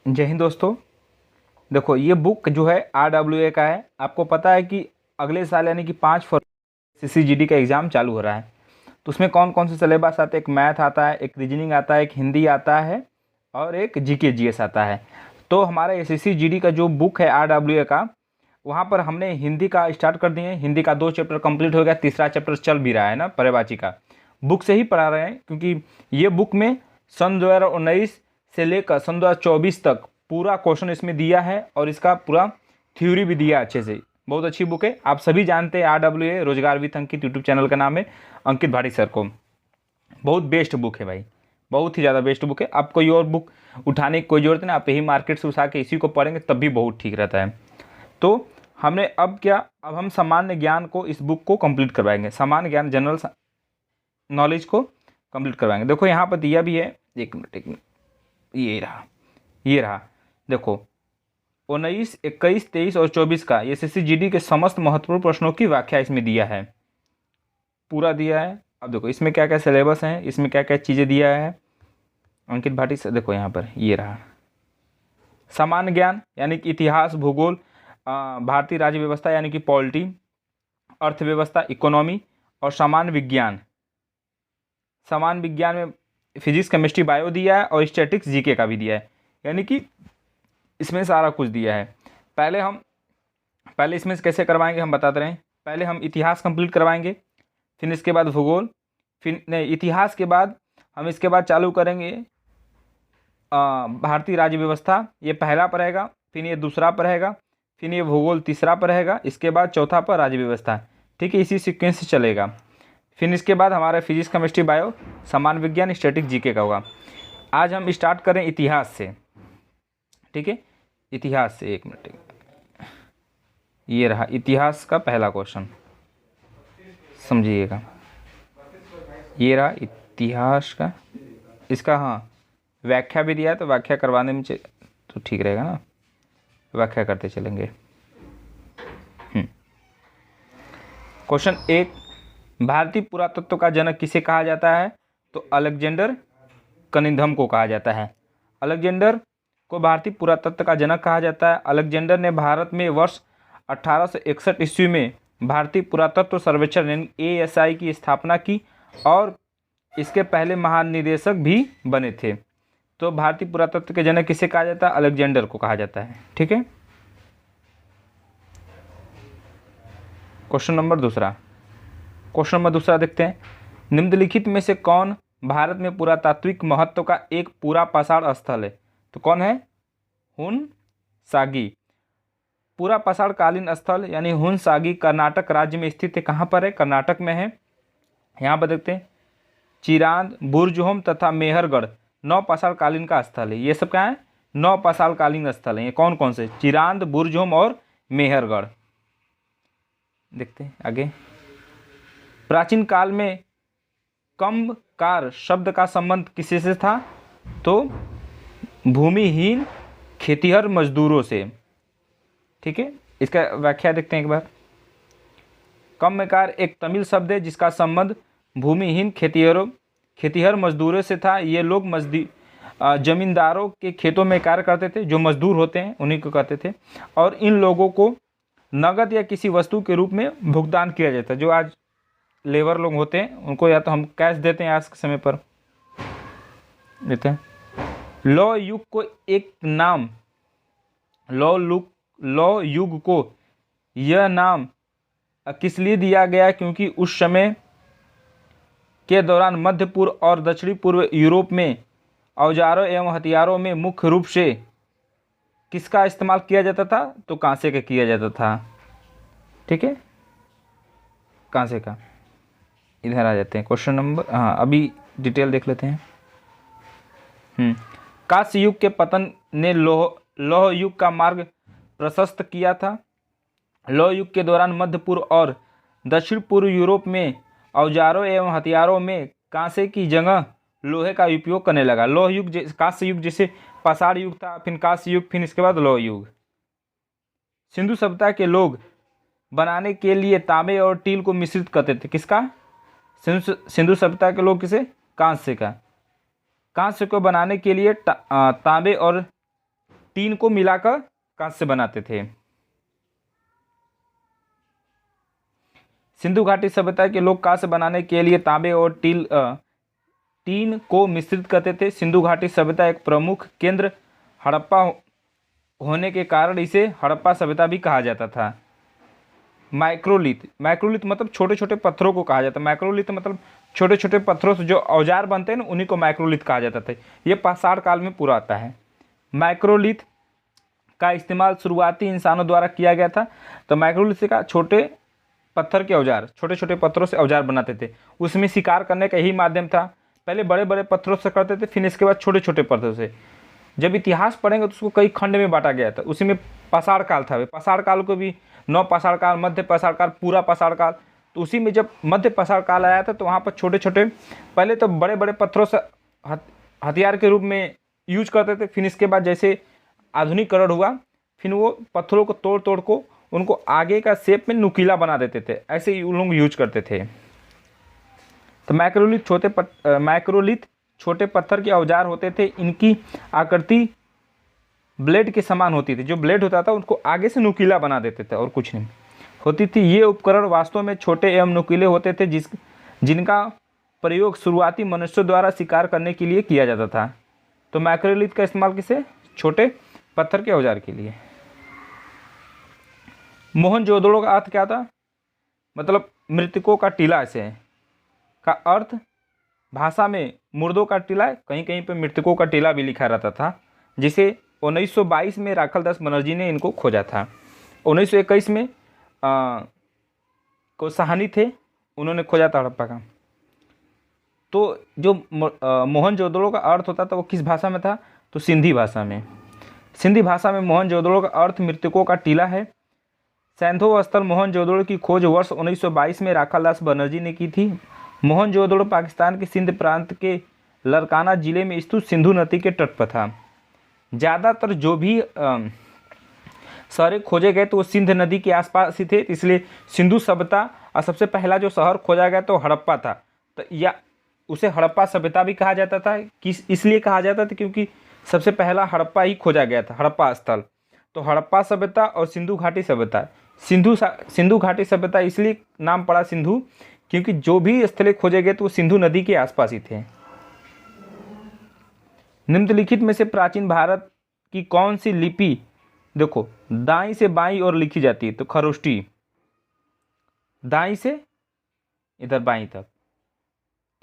जय हिंद दोस्तों। देखो ये बुक जो है RWA का है। आपको पता है कि अगले साल यानी कि 5 फरवरी CCGD का एग्ज़ाम चालू हो रहा है। तो उसमें कौन कौन से सिलेबस आते हैं? एक मैथ आता है, एक रीजनिंग आता है, एक हिंदी आता है और एक GK GS आता है। तो हमारा CCGD का जो बुक है RWA का, वहाँ पर हमने हिंदी का स्टार्ट कर दिए। हिंदी का 2 चैप्टर कंप्लीट हो गया, तीसरा चैप्टर चल भी रहा है ना, पर्यायवाची का। बुक से ही पढ़ा रहे हैं क्योंकि ये बुक में सन 2019 से लेकर सन 2024 तक पूरा क्वेश्चन इसमें दिया है और इसका पूरा थ्योरी भी दिया अच्छे से। बहुत अच्छी बुक है, आप सभी जानते हैं। RWA रोजगार विद अंकित यूट्यूब चैनल का नाम है, अंकित भाटी सर को। बहुत बेस्ट बुक है भाई, बहुत ही ज़्यादा बेस्ट बुक है। आप कोई और बुक उठाने की कोई ज़रूरत नहीं, आप यही मार्केट से उठा के इसी को पढ़ेंगे तब भी बहुत ठीक रहता है। तो हमने अब हम सामान्य ज्ञान को, इस बुक को कंप्लीट करवाएंगे। सामान्य ज्ञान, जनरल नॉलेज को कंप्लीट करवाएंगे। देखो यहाँ पर दिया भी है, एक मिनट, ये रहा। देखो 19, 21, 23 और 24 का ये CCGD के समस्त महत्वपूर्ण प्रश्नों की व्याख्या इसमें दिया है, पूरा दिया है। अब देखो इसमें क्या क्या सिलेबस है, इसमें क्या क्या चीज़ें दिया है अंकित भाटी से। देखो यहाँ पर ये रहा। सामान्य ज्ञान यानी कि इतिहास, भूगोल, भारतीय राज्य व्यवस्था यानी कि पॉलिटी, अर्थव्यवस्था, इकोनॉमी और सामान्य विज्ञान। सामान्य विज्ञान में फिजिक्स, केमिस्ट्री, बायो दिया है और स्टैटिक्स, GK का भी दिया है, यानी कि इसमें सारा कुछ दिया है। पहले इसमें से कैसे करवाएंगे हम बताते रहें। पहले हम इतिहास कंप्लीट करवाएंगे, फिर इसके बाद भूगोल, फिर नहीं, इतिहास के बाद हम इसके बाद चालू करेंगे भारतीय राज्य व्यवस्था, ये पहला पर रहेगा, फिर ये दूसरा पर रहेगा, फिर ये भूगोल तीसरा पर रहेगा, इसके बाद चौथा पर राज्य व्यवस्था। ठीक है, इसी सीक्वेंस से चलेगा। फिर इसके बाद हमारा फिजिक्स, केमिस्ट्री, बायो, सामान्य विज्ञान, स्टैटिक्स, GK का होगा। आज हम स्टार्ट करें इतिहास से। ठीक है, इतिहास से, एक मिनट, ये रहा इतिहास का पहला क्वेश्चन, समझिएगा। ये रहा इतिहास का, इसका हाँ व्याख्या भी दिया है, तो व्याख्या करवाने में तो ठीक रहेगा ना, व्याख्या करते चलेंगे। क्वेश्चन 1, भारतीय पुरातत्व का जनक किसे कहा जाता है? तो अलेक्जेंडर कनिंघम को कहा जाता है। अलेक्जेंडर को भारतीय पुरातत्व का जनक कहा जाता है। अलेक्जेंडर ने भारत में वर्ष 1861 ईस्वी में भारतीय पुरातत्व सर्वेक्षण यानी ASI की स्थापना की और इसके पहले महानिदेशक भी बने थे। तो भारतीय पुरातत्व के जनक किसे कहा जाता है? अलेक्जेंडर को कहा जाता है। ठीक है, क्वेश्चन नंबर दूसरा देखते हैं। निम्नलिखित में से कौन भारत में पुरातात्विक महत्व का एक पूरा पाषाण स्थल है? तो कौन है? हुन सागी। पूरा पाषाण कालीन स्थल यानी हुन सागी कर्नाटक राज्य में स्थित है। कहाँ पर है? कर्नाटक में है। यहाँ पर देखते हैं, चिरांद, बुर्जहोम तथा मेहरगढ़ 9 पाषाण कालीन का स्थल है। ये सब क्या है? 9 पाषाण कालीन स्थल है। ये कौन कौन से? चिरांद, बुर्जहोम और मेहरगढ़। देखते हैं आगे। प्राचीन काल में कम्बकार शब्द का संबंध किसी से था? तो भूमिहीन खेतिहर मजदूरों से। ठीक है, इसका व्याख्या देखते हैं एक बार। कम्बकार एक तमिल शब्द है जिसका संबंध भूमिहीन खेतिहर मजदूरों से था। ये लोग जमींदारों के खेतों में कार्य करते थे, जो मजदूर होते हैं उन्हीं को कहते थे, और इन लोगों को नगद या किसी वस्तु के रूप में भुगतान किया जाता है। जो आज लेबर लोग होते हैं उनको या तो हम कैश देते हैं, आज के समय पर देते हैं। लौ युग को एक नाम, लौ युग को यह नाम किस लिए दिया गया? क्योंकि उस समय के दौरान मध्य पूर्व और दक्षिणी पूर्व यूरोप में औजारों एवं हथियारों में मुख्य रूप से किसका इस्तेमाल किया जाता था? तो कांसे का किया जाता था। ठीक है, कांसे का। इधर आ जाते हैं क्वेश्चन नंबर, हाँ अभी डिटेल देख लेते हैं। कांस्य युग के पतन ने लौह युग का मार्ग प्रशस्त किया था। लौह युग के दौरान मध्य पूर्व और दक्षिण पूर्व यूरोप में औजारों एवं हथियारों में कांसे की जगह लोहे का उपयोग करने लगा। लौह युग, कांस्य युग जैसे पाषाण युग था, फिर कांस्य युग, फिर इसके बाद लौह युग। सिंधु सभ्यता के लोग बनाने के लिए तांबे और टील को मिश्रित करते थे। किसका? सिंधु सभ्यता के लोग किसे? कांस्य का। कांस्य को बनाने के लिए तांबे और टीन को मिलाकर कांच से बनाते थे। सिंधु घाटी सभ्यता के लोग कांस्य बनाने के लिए तांबे और टीन को मिश्रित करते थे। सिंधु घाटी सभ्यता एक प्रमुख केंद्र हड़प्पा होने के कारण इसे हड़प्पा सभ्यता भी कहा जाता था। माइक्रोलिथ मतलब छोटे छोटे पत्थरों को कहा जाता है। माइक्रोलिथ मतलब छोटे छोटे पत्थरों से जो औजार बनते हैं ना, उन्हीं को माइक्रोलिथ कहा जाता था। ये पाषाण काल में पूरा आता है। माइक्रोलिथ का इस्तेमाल शुरुआती इंसानों द्वारा किया गया था। तो माइक्रोलिथ का छोटे पत्थर के औजार, छोटे छोटे पत्थरों से औजार बनाते थे। उसमें शिकार करने का यही माध्यम था। पहले बड़े बड़े पत्थरों से करते थे, फिर इसके बाद छोटे छोटे पत्थरों से। जब इतिहास पढ़ेंगे तो उसको कई खंड में बांटा गया था। उसी में पाषाण काल था। पाषाण काल को भी नव पाषाण काल, मध्य पाषाण काल, पूरा पाषाण काल। तो उसी में जब मध्य पाषाण काल आया था तो वहाँ पर छोटे छोटे, पहले तो बड़े बड़े पत्थरों से हथियार के रूप में यूज करते थे। फिर इसके बाद जैसे आधुनिकीकरण हुआ, फिर वो पत्थरों को तोड़ तोड़ को उनको आगे का शेप में नुकीला बना देते थे। ऐसे ही उन लोग यूज करते थे। तो माइक्रोलिथ छोटे पत्थर के औजार होते थे। इनकी आकृति ब्लेड के समान होती थी। जो ब्लेड होता था उसको आगे से नुकीला बना देते थे और कुछ नहीं होती थी। ये उपकरण वास्तव में छोटे एवं नुकीले होते थे, जिनका प्रयोग शुरुआती मनुष्यों द्वारा शिकार करने के लिए किया जाता था। तो माइक्रोलिथ का इस्तेमाल किसे? छोटे पत्थर के औजार के लिए। मोहनजोदड़ो का अर्थ क्या था? मतलब मृतकों का टीला से का अर्थ भाषा में मुर्दों का टीला, कहीं कहीं पे मृतकों का टीला भी लिखा रहता था, जिसे 1922 में राखालदास बनर्जी ने इनको खोजा था। 1921 में को साहनी थे, उन्होंने खोजा था हड़प्पा का। तो जो मोहनजोदड़ो का अर्थ होता था वो किस भाषा में था? तो सिंधी भाषा में। सिंधी भाषा में मोहनजोदड़ो का अर्थ मृतकों का टीला है। सैंधव स्थल मोहनजोदड़ो की खोज वर्ष 1922 में राखालदास बनर्जी ने की थी। मोहनजोदड़ो पाकिस्तान के सिंध प्रांत के लरकाना जिले में स्थित सिंधु नदी के तट पर था। ज़्यादातर जो भी शहर खोजे गए तो वो सिंध नदी के आसपास ही थे, इसलिए सिंधु सभ्यता और सबसे पहला जो शहर खोजा गया तो हड़प्पा था। तो या उसे हड़प्पा सभ्यता भी कहा जाता था। किस इसलिए कहा जाता था क्योंकि सबसे पहला हड़प्पा ही खोजा गया था, हड़प्पा स्थल। तो हड़प्पा सभ्यता और सिंधु घाटी सभ्यता, सिंधु घाटी सभ्यता इसलिए नाम पड़ा सिंधु क्योंकि जो भी स्थल खोजे गए तो वो सिंधु नदी के आसपास ही थे। निम्नलिखित में से प्राचीन भारत की कौन सी लिपि देखो दाईं से बाईं ओर लिखी जाती है? तो खरोष्टी, दाईं से इधर बाईं तक,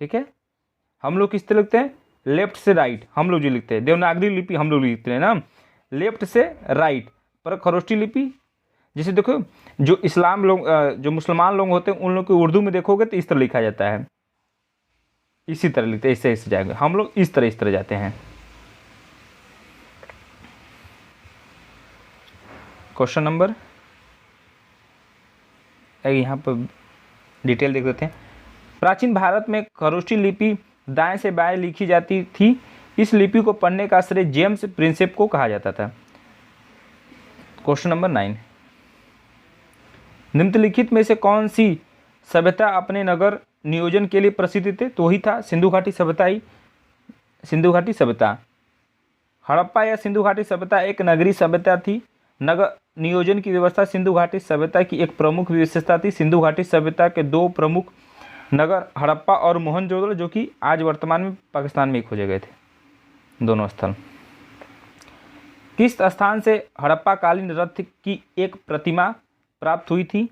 ठीक है। हम लोग किस तरह लिखते हैं? लेफ्ट से राइट हम लोग जो लिखते हैं। देवनागरी लिपि हम लोग लिखते हैं ना, लेफ्ट से राइट। पर खरोष्टी लिपि जैसे देखो जो इस्लाम लोग, जो मुसलमान लोग होते हैं उन लोग को उर्दू में देखोगे तो इस तरह लिखा जाता है, इसी तरह लिखते हैं, इससे जाएगा। हम लोग इस तरह जाते हैं। क्वेश्चन नंबर यहाँ पर डिटेल देख लेते हैं। प्राचीन भारत में खरोष्टी लिपि दाएं से बाएं लिखी जाती थी। इस लिपि को पढ़ने का श्रेय जेम्स प्रिंसेप को कहा जाता था। क्वेश्चन नंबर 9, निम्नलिखित में से कौन सी सभ्यता अपने नगर नियोजन के लिए प्रसिद्ध थे? तो वही था सिंधु घाटी सभ्यता ही। सिंधु घाटी सभ्यता, हड़प्पा या सिंधु घाटी सभ्यता एक नगरीय सभ्यता थी। नगर नियोजन की व्यवस्था सिंधु घाटी सभ्यता की एक प्रमुख विशेषता थी। सिंधु घाटी सभ्यता के दो प्रमुख नगर हड़प्पा और मोहनजोदड़ो, जो कि आज वर्तमान में पाकिस्तान में खोजे गए थे, दोनों स्थल। किस स्थान से हड़प्पा कालीन रथ की एक प्रतिमा प्राप्त हुई थी?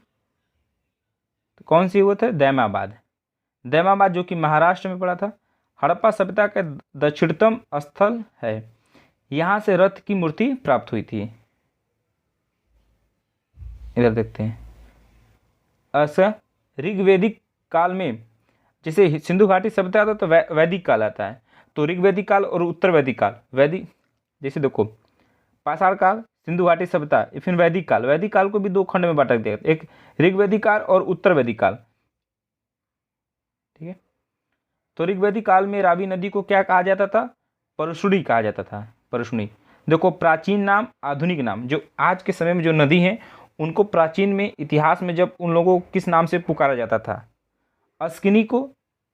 तो कौन सी वो थे? दैमाबाद। दैमाबाद जो कि महाराष्ट्र में पड़ा था। हड़प्पा सभ्यता का दक्षिणतम स्थल है। यहाँ से रथ की मूर्ति प्राप्त हुई थी। इधर देखते हैं। ऋग्वेदिक काल में, जैसे सिंधु घाटी सभ्यता आता तो वैदिक काल आता है, तो ऋग्वेदिक काल और उत्तर वैदिक काल। वैदिक जैसे देखो पाषाण काल, सिंधु घाटी सभ्यता, फिर वैदिक काल। वैदिक काल को भी दो खंड में बांटा गया, एक ऋग्वेदिक काल और उत्तर वैदिक काल, ठीक है। तो ऋग्वेदिक काल में रावी नदी को क्या कहा जाता था? परशुनी कहा जाता था। परशुनी देखो प्राचीन नाम, आधुनिक नाम। जो आज के समय में जो नदी हैं उनको प्राचीन में, इतिहास में जब उन लोगों को किस नाम से पुकारा जाता था? अस्किनी को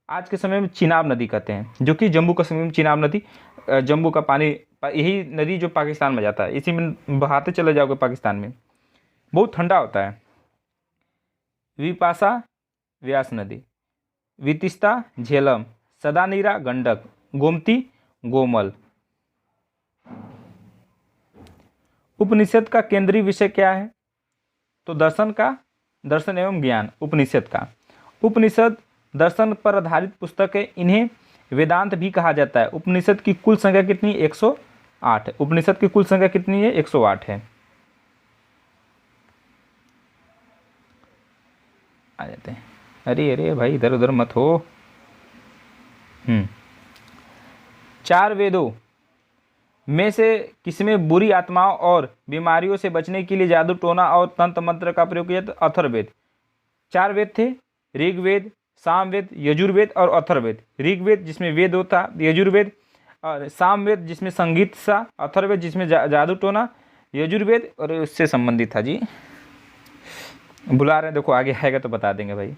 आज के समय में चिनाब नदी कहते हैं, जो कि जम्मू कश्मीर में चिनाब नदी, जम्मू का पानी, यही नदी जो पाकिस्तान में जाता है, इसी में बहाते चले जाओगे पाकिस्तान में, बहुत ठंडा होता है। विपाशा व्यास नदी, वितिस्ता झेलम, सदानीरा गंडक, गोमती गोमल। उपनिषद का केंद्रीय विषय क्या है? तो दर्शन एवं ज्ञान उपनिषद का। उपनिषद दर्शन पर आधारित पुस्तक है, इन्हें वेदांत भी कहा जाता है। उपनिषद की कुल संख्या कितनी? 108 है। उपनिषद की कुल संख्या कितनी है? 108 है। आ जाते हैं। अरे अरे भाई इधर उधर मत हो। 4 वेदों में से किसमें बुरी आत्माओं और बीमारियों से बचने के लिए जादू टोना और तंत्र मंत्र का प्रयोग किया? तो अथर्ववेद। 4 वेद थे, ऋग्वेद, सामवेद, यजुर्वेद और अथर्ववेद। ऋग्वेद जिसमें वेद होता, यजुर्वेद और सामवेद जिसमें संगीत सा, अथर्ववेद जिसमें जादू टोना, यजुर्वेद और उससे संबंधित था। जी बुला रहे हैं, देखो आगे आएगा तो बता देंगे भाई।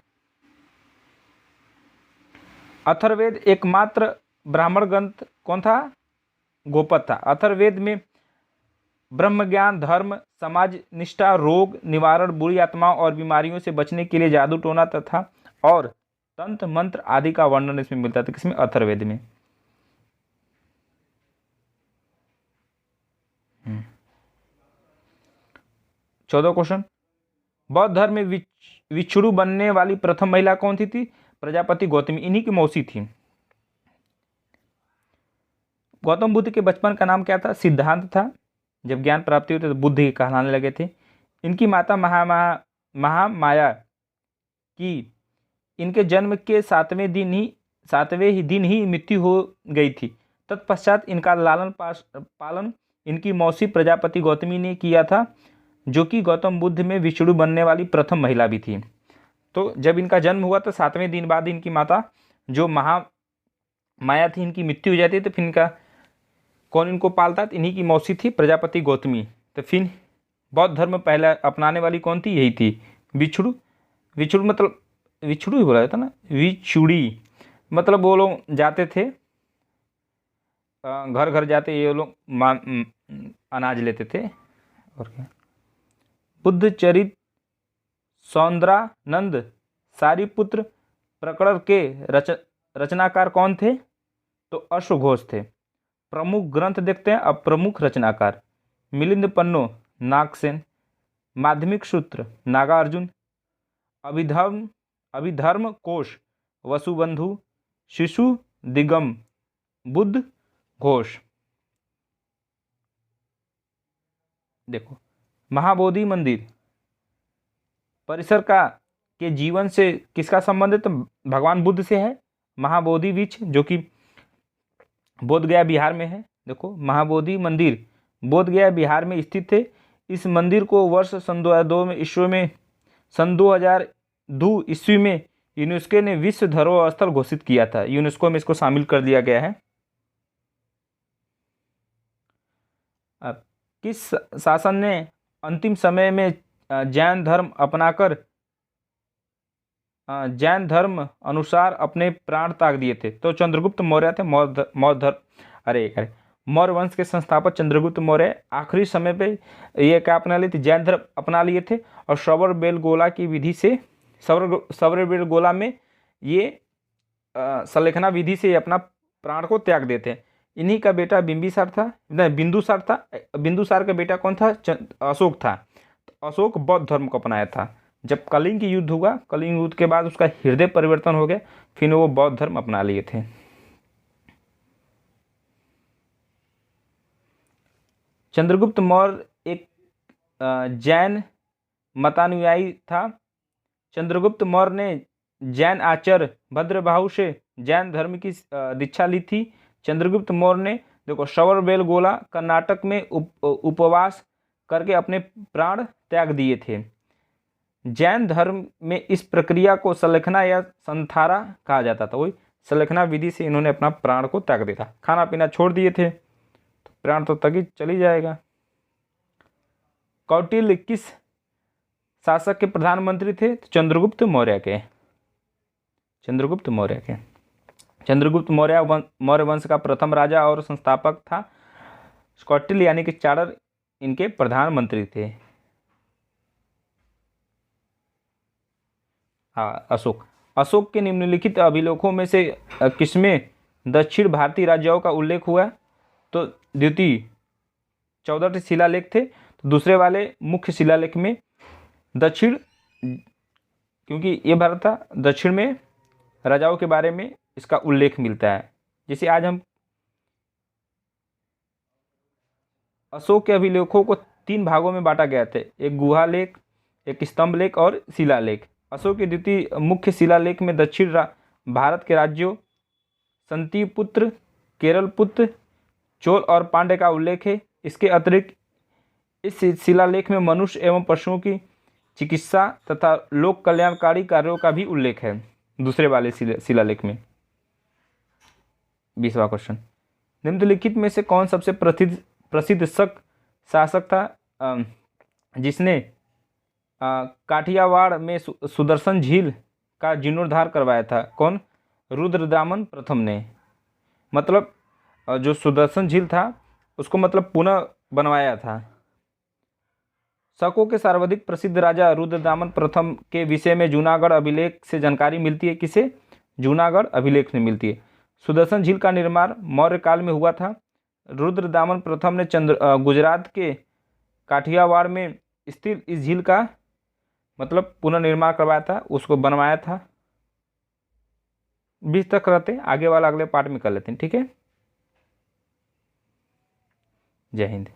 अथर्ववेद एकमात्र ब्राह्मण ग्रंथ कौन था? गोपद था। अथर्ववेद में ब्रह्म ज्ञान, धर्म, समाज निष्ठा, रोग निवारण, बुरी आत्माओं और बीमारियों से बचने के लिए जादू टोना तथा और तंत्र मंत्र आदि का वर्णन इसमें मिलता था। किसमें? अथर्ववेद में। 14 क्वेश्चन। बौद्ध धर्म में विष्णु बनने वाली प्रथम महिला कौन थी? प्रजापति गौतमी, इन्हीं की मौसी थी। गौतम बुद्ध के बचपन का नाम क्या था? सिद्धांत था। जब ज्ञान प्राप्ति हुई तो बुद्ध ही कहलाने लगे थे। इनकी माता महामाया की इनके जन्म के 7वें ही दिन ही मृत्यु हो गई थी। तत्पश्चात इनका लालन पालन इनकी मौसी प्रजापति गौतमी ने किया था, जो कि गौतम बुद्ध में विष्णु बनने वाली प्रथम महिला भी थी। तो जब इनका जन्म हुआ तो 7वें दिन बाद इनकी माता जो महामाया थी, इनकी मृत्यु हो जाती है। तो फिर इनका कौन इनको पालता? तो इन्हीं की मौसी थी प्रजापति गौतमी। तो फिर बौद्ध धर्म पहले अपनाने वाली कौन थी? यही थी विष्णु। विष्णु मतलब विष्णु ही बोला जाता ना, विछुड़ी मतलब वो लोग जाते थे, घर घर जाते ये लोग अनाज लेते थे। और क्या? बुद्ध चरित, सौंदरानंद, सारिपुत्र, प्रकरण के रचनाकार कौन थे? तो अश्वघोष थे। प्रमुख ग्रंथ देखते हैं। अब प्रमुख रचनाकार: मिलिंद पन्नो, नागसेन, माध्यमिक सूत्र, नागार्जुन, अभिधर्म कोश, वसुबंधु, शिशु दिगम, बुद्ध घोष। देखो महाबोधि मंदिर परिसर के जीवन से किसका संबंध है? तो भगवान बुद्ध से है। महाबोधि वृक्ष जो कि बोधगया बिहार में है। देखो महाबोधि मंदिर बोधगया बिहार में स्थित है। इस मंदिर को वर्ष सन 2002 ईस्वी में यूनेस्को ने विश्व धरोहर स्थल घोषित किया था। यूनेस्को में इसको शामिल कर दिया गया है। अब किस शासन ने अंतिम समय में जैन धर्म अपनाकर जैन धर्म अनुसार अपने प्राण त्याग दिए थे? तो चंद्रगुप्त मौर्य थे। मौर्य वंश के संस्थापक चंद्रगुप्त मौर्य आखिरी समय पे ये क्या अपना लिए थे? जैन धर्म अपना लिए थे। और श्रवणबेलगोला की विधि से श्रवणबेलगोला में ये संलेखना विधि से अपना प्राण को त्याग देते हैं। इन्हीं का बेटा बिंबिसार था, बिंदुसार था। बिंदुसार का बेटा कौन था? अशोक था। तो अशोक बौद्ध धर्म को अपनाया था। जब कलिंग युद्ध हुआ, कलिंग युद्ध के बाद उसका हृदय परिवर्तन हो गया, फिर वो बौद्ध धर्म अपना लिए थे। चंद्रगुप्त मौर्य एक जैन मतानुयायी था। चंद्रगुप्त मौर्य ने जैन आचार्य भद्रबाहु से जैन धर्म की दीक्षा ली थी। चंद्रगुप्त मौर्य ने देखो श्रवणबेलगोला कर्नाटक में उपवास करके अपने प्राण त्याग दिए थे। जैन धर्म में इस प्रक्रिया को संलेखना या संथारा कहा जाता था। वही संलेखना विधि से इन्होंने अपना प्राण को त्याग दिया था। खाना पीना छोड़ दिए थे तो प्राण तो तक ही चली जाएगा। कौटिल्य किस शासक के प्रधानमंत्री थे? तो चंद्रगुप्त मौर्य के। चंद्रगुप्त मौर्य वंश का प्रथम राजा और संस्थापक था। कौटिल्य यानी कि चाणक्य इनके प्रधानमंत्री थे। हाँ, अशोक के निम्नलिखित अभिलेखों में से किसमें दक्षिण भारतीय राज्यों का उल्लेख हुआ? तो द्वितीय 14 शिलालेख थे, तो दूसरे वाले मुख्य शिलालेख में दक्षिण, क्योंकि ये भारत था, दक्षिण में राजाओं के बारे में इसका उल्लेख मिलता है। जैसे आज हम अशोक के अभिलेखों को 3 भागों में बांटा गया था, एक गुहा लेख, एक स्तंभ लेख और शिलालेख। अशोक के द्वितीय मुख्य शिलालेख में दक्षिण भारत के राज्यों संतिपुत्र, केरलपुत्र, चोल और पांड्य का उल्लेख है। इसके अतिरिक्त इस शिलालेख में मनुष्य एवं पशुओं की चिकित्सा तथा लोक कल्याणकारी कार्यों का भी उल्लेख है दूसरे वाले शिलालेख में। 20वां क्वेश्चन, निम्नलिखित में से कौन सबसे प्रसिद्ध शासक था जिसने काठियावाड़ में सुदर्शन झील का जीर्णोद्धार करवाया था? कौन? रुद्रदामन प्रथम ने। मतलब जो सुदर्शन झील था उसको मतलब पुनः बनवाया था। शकों के सर्वाधिक प्रसिद्ध राजा रुद्रदामन प्रथम के विषय में जूनागढ़ अभिलेख से जानकारी मिलती है। किसे? जूनागढ़ अभिलेख में मिलती है। सुदर्शन झील का निर्माण मौर्य काल में हुआ था। रुद्रदामन प्रथम ने गुजरात के काठियावाड़ में स्थित इस झील का मतलब पुनर्निर्माण करवाया था, उसको बनवाया था। 20 तक रहते, आगे वाला अगले पार्ट में कर लेते हैं। ठीक है, जय हिंद।